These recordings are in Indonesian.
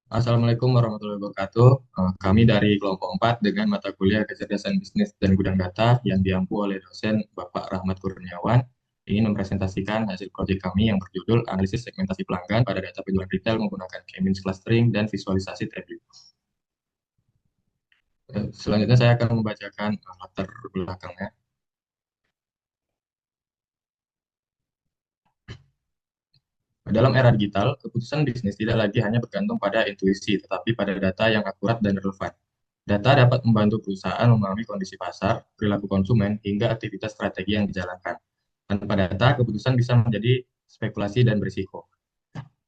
Assalamualaikum warahmatullahi wabarakatuh. Kami dari kelompok 4 dengan mata kuliah Kecerdasan Bisnis dan Gudang Data yang diampu oleh dosen Bapak Rahmat Kurniawan ingin mempresentasikan hasil proyek kami yang berjudul Analisis Segmentasi Pelanggan pada Data Penjualan Retail menggunakan K-means Clustering dan Visualisasi Traffic. Selanjutnya saya akan membacakan latar belakangnya. Dalam era digital, keputusan bisnis tidak lagi hanya bergantung pada intuisi, tetapi pada data yang akurat dan relevan. Data dapat membantu perusahaan memahami kondisi pasar, perilaku konsumen, hingga aktivitas strategi yang dijalankan. Tanpa data, keputusan bisa menjadi spekulasi dan berisiko.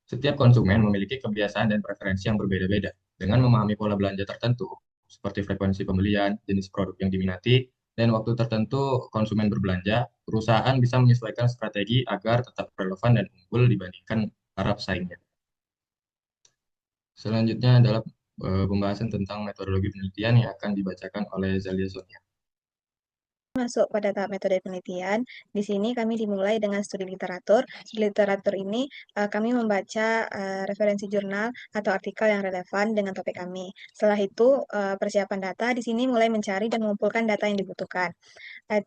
Setiap konsumen memiliki kebiasaan dan preferensi yang berbeda-beda. Dengan memahami pola belanja tertentu, seperti frekuensi pembelian, jenis produk yang diminati, dan waktu tertentu konsumen berbelanja, perusahaan bisa menyesuaikan strategi agar tetap relevan dan unggul dibandingkan para pesaingnya. Selanjutnya adalah pembahasan tentang metodologi penelitian yang akan dibacakan oleh Zalia Sonia. Masuk pada tahap metode penelitian, di sini kami dimulai dengan studi literatur. Studi literatur ini kami membaca referensi jurnal atau artikel yang relevan dengan topik kami. Setelah itu persiapan data di sini mulai mencari dan mengumpulkan data yang dibutuhkan. Eh,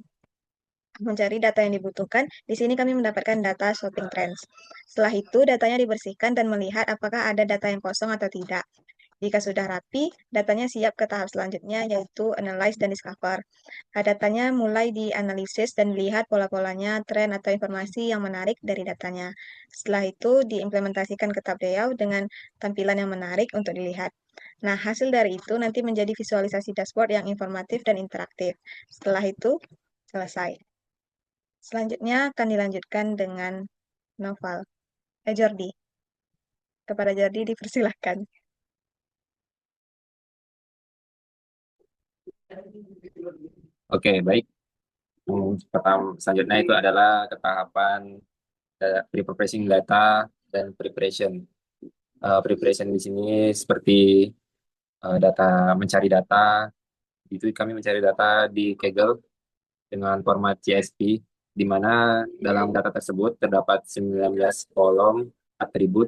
Mencari data yang dibutuhkan, di sini kami mendapatkan data shopping trends. Setelah itu datanya dibersihkan dan melihat apakah ada data yang kosong atau tidak. Jika sudah rapi, datanya siap ke tahap selanjutnya, yaitu analyze dan discover. Datanya mulai dianalisis dan dilihat pola-polanya, tren, atau informasi yang menarik dari datanya. Setelah itu, diimplementasikan ke tab layout dengan tampilan yang menarik untuk dilihat. Nah, hasil dari itu nanti menjadi visualisasi dashboard yang informatif dan interaktif. Setelah itu, selesai. Selanjutnya akan dilanjutkan dengan Novel. Jordi. Kepada Jordi dipersilahkan. Oke, baik. Pertama, selanjutnya itu adalah ketahapan pre-processing data dan preparation. Preparation di sini seperti data mencari data, itu kami mencari data di Kaggle dengan format CSV, di mana dalam data tersebut terdapat 19 kolom atribut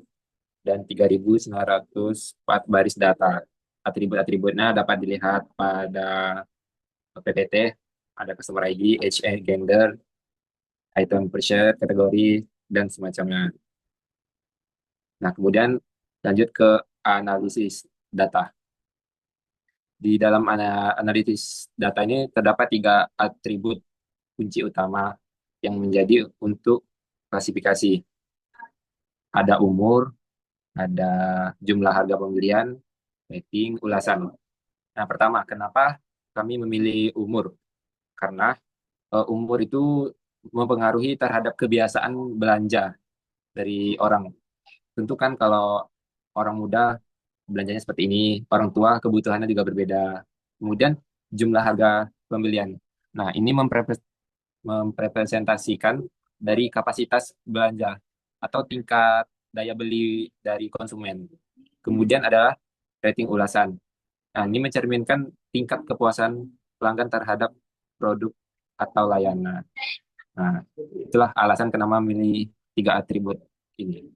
dan 3.904 baris data. Atribut-atributnya dapat dilihat pada PPT, ada customer ID, age, gender, item per share, kategori, dan semacamnya. Nah, kemudian lanjut ke analisis data. Di dalam analisis data ini terdapat 3 atribut kunci utama yang menjadi untuk klasifikasi. Ada umur, ada jumlah harga pembelian, rating, ulasan. Nah, pertama, kenapa kami memilih umur? Karena umur itu mempengaruhi terhadap kebiasaan belanja dari orang. Tentu kan kalau orang muda belanjanya seperti ini, orang tua kebutuhannya juga berbeda. Kemudian jumlah harga pembelian. Nah, ini mempresentasikan dari kapasitas belanja atau tingkat daya beli dari konsumen. Kemudian adalah rating ulasan. Nah, ini mencerminkan tingkat kepuasan pelanggan terhadap produk atau layanan. Nah, itulah alasan kenapa memilih 3 atribut ini.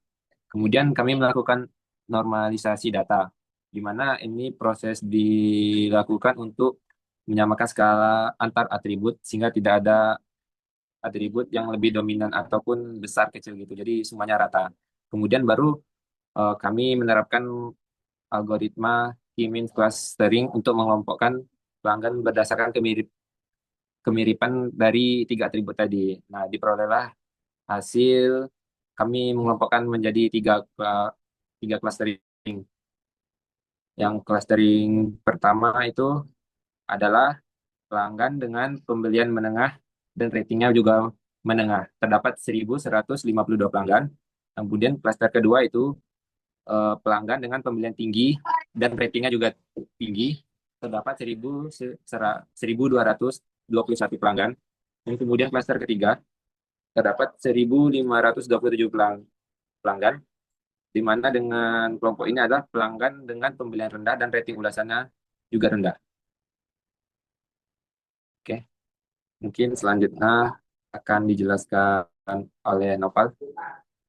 Kemudian kami melakukan normalisasi data, di mana ini proses dilakukan untuk menyamakan skala antar atribut sehingga tidak ada atribut yang lebih dominan ataupun besar kecil gitu. Jadi semuanya rata. Kemudian baru kami menerapkan algoritma K-means clustering untuk mengelompokkan pelanggan berdasarkan kemiripan dari 3 atribut tadi. Nah, diperolehlah hasil kami mengelompokkan menjadi tiga clustering. Yang clustering pertama itu adalah pelanggan dengan pembelian menengah dan ratingnya juga menengah. Terdapat 1.152 pelanggan. Kemudian cluster kedua itu pelanggan dengan pembelian tinggi dan ratingnya juga tinggi. Terdapat 1.221 pelanggan. Dan kemudian cluster ketiga terdapat 1.527 pelanggan, di mana dengan kelompok ini adalah pelanggan dengan pembelian rendah dan rating ulasannya juga rendah. Oke, mungkin selanjutnya akan dijelaskan oleh Nopal.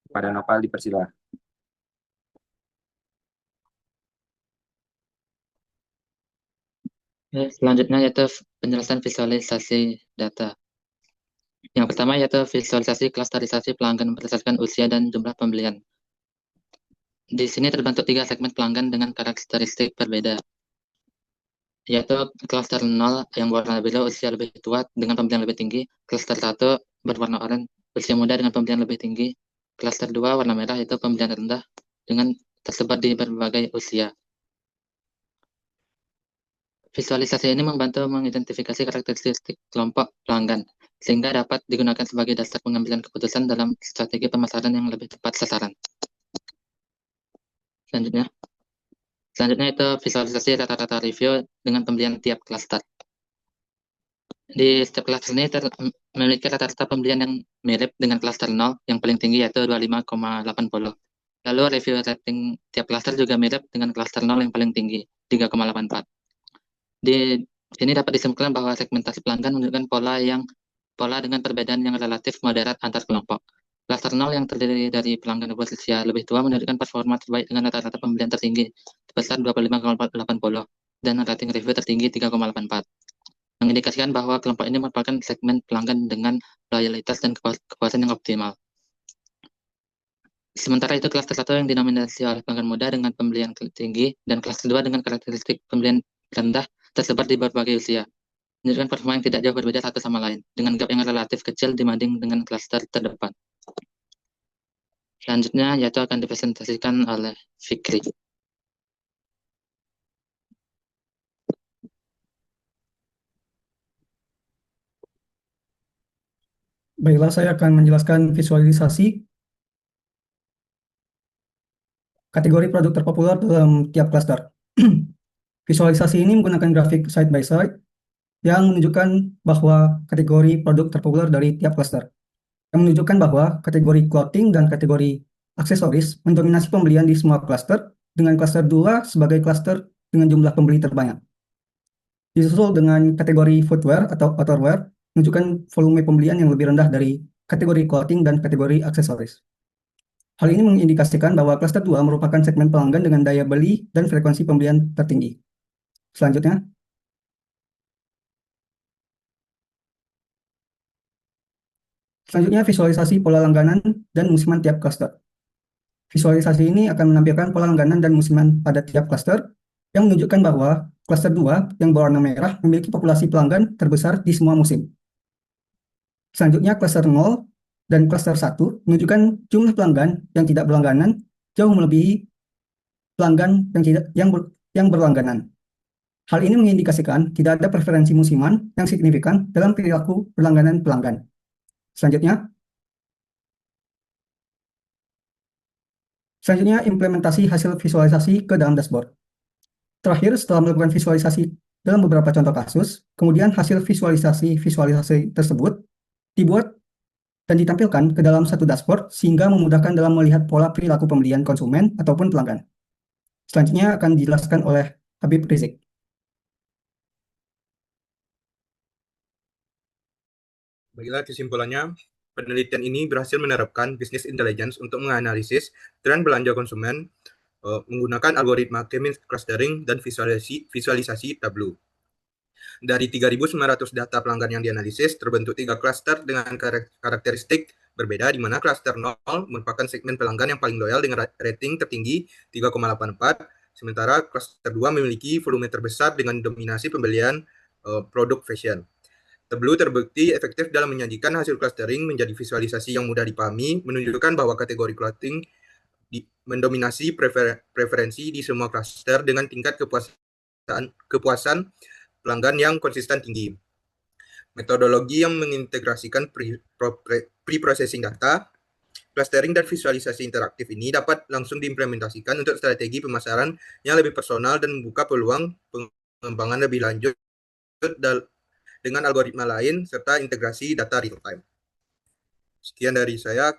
Pada Nopal dipersilakan. Selanjutnya yaitu penjelasan visualisasi data. Yang pertama yaitu visualisasi klasterisasi pelanggan berdasarkan usia dan jumlah pembelian. Di sini terbentuk 3 segmen pelanggan dengan karakteristik berbeda, yaitu klaster 0 yang berwarna biru usia lebih tua dengan pembelian lebih tinggi, klaster 1 berwarna oranye usia muda dengan pembelian lebih tinggi, klaster 2 warna merah yaitu pembelian rendah dengan tersebar di berbagai usia. Visualisasi ini membantu mengidentifikasi karakteristik kelompok pelanggan, sehingga dapat digunakan sebagai dasar pengambilan keputusan dalam strategi pemasaran yang lebih tepat sasaran. Selanjutnya itu visualisasi rata-rata review dengan pembelian tiap klaster. Di setiap klaster ini memiliki rata-rata pembelian yang mirip dengan klaster 0 yang paling tinggi yaitu 25,80. Lalu review rating tiap klaster juga mirip dengan klaster 0 yang paling tinggi 3,84. Di sini dapat disimpulkan bahwa segmentasi pelanggan menunjukkan pola dengan perbedaan yang relatif moderat antar kelompok. Klaster 0 yang terdiri dari pelanggan berusia lebih tua menunjukkan performa terbaik dengan rata-rata pembelian tertinggi sebesar 25,80 dan rating review tertinggi 3,84. Mengindikasikan bahwa kelompok ini merupakan segmen pelanggan dengan loyalitas dan kepuasan yang optimal. Sementara itu klaster 1 yang dinominasi oleh pelanggan muda dengan pembelian tinggi dan klaster 2 dengan karakteristik pembelian rendah tersebar di berbagai usia. Menunjukkan performa yang tidak jauh berbeda satu sama lain, dengan gap yang relatif kecil dibanding dengan klaster terdepan. Selanjutnya yaitu akan dipresentasikan oleh Fikri. Baiklah, saya akan menjelaskan visualisasi kategori produk terpopuler dalam tiap klaster. Visualisasi ini menggunakan grafik side by side yang menunjukkan bahwa kategori produk terpopuler dari tiap klaster. Yang menunjukkan bahwa kategori clothing dan kategori aksesoris mendominasi pembelian di semua klaster, dengan klaster 2 sebagai klaster dengan jumlah pembeli terbanyak. Disusul dengan kategori footwear atau outerwear, menunjukkan volume pembelian yang lebih rendah dari kategori clothing dan kategori aksesoris. Hal ini mengindikasikan bahwa klaster 2 merupakan segmen pelanggan dengan daya beli dan frekuensi pembelian tertinggi. Selanjutnya, visualisasi pola langganan dan musiman tiap klaster. Visualisasi ini akan menampilkan pola langganan dan musiman pada tiap klaster yang menunjukkan bahwa klaster 2 yang berwarna merah memiliki populasi pelanggan terbesar di semua musim. Selanjutnya, klaster 0 dan klaster 1 menunjukkan jumlah pelanggan yang tidak berlangganan jauh melebihi pelanggan yang berlangganan. Hal ini mengindikasikan tidak ada preferensi musiman yang signifikan dalam perilaku berlangganan pelanggan. Selanjutnya, implementasi hasil visualisasi ke dalam dashboard. Terakhir, setelah melakukan visualisasi dalam beberapa contoh kasus, kemudian hasil visualisasi tersebut dibuat dan ditampilkan ke dalam satu dashboard sehingga memudahkan dalam melihat pola perilaku pembelian konsumen ataupun pelanggan. Selanjutnya akan dijelaskan oleh Habib Rizik. Baiklah, kesimpulannya, penelitian ini berhasil menerapkan business intelligence untuk menganalisis tren belanja konsumen menggunakan algoritma K-means clustering dan visualisasi Tableau. Dari 3.900 data pelanggan yang dianalisis, terbentuk 3 klaster dengan karakteristik berbeda, di mana klaster 0 merupakan segmen pelanggan yang paling loyal dengan rating tertinggi 3,84, sementara klaster 2 memiliki volume terbesar dengan dominasi pembelian produk fashion. Tableau terbukti efektif dalam menyajikan hasil clustering menjadi visualisasi yang mudah dipahami, menunjukkan bahwa kategori clothing mendominasi preferensi di semua klaster dengan tingkat kepuasan pelanggan yang konsisten tinggi. Metodologi yang mengintegrasikan pre-processing data, clustering dan visualisasi interaktif ini dapat langsung diimplementasikan untuk strategi pemasaran yang lebih personal dan membuka peluang pengembangan lebih lanjut dengan algoritma lain serta integrasi data real time. Sekian dari saya.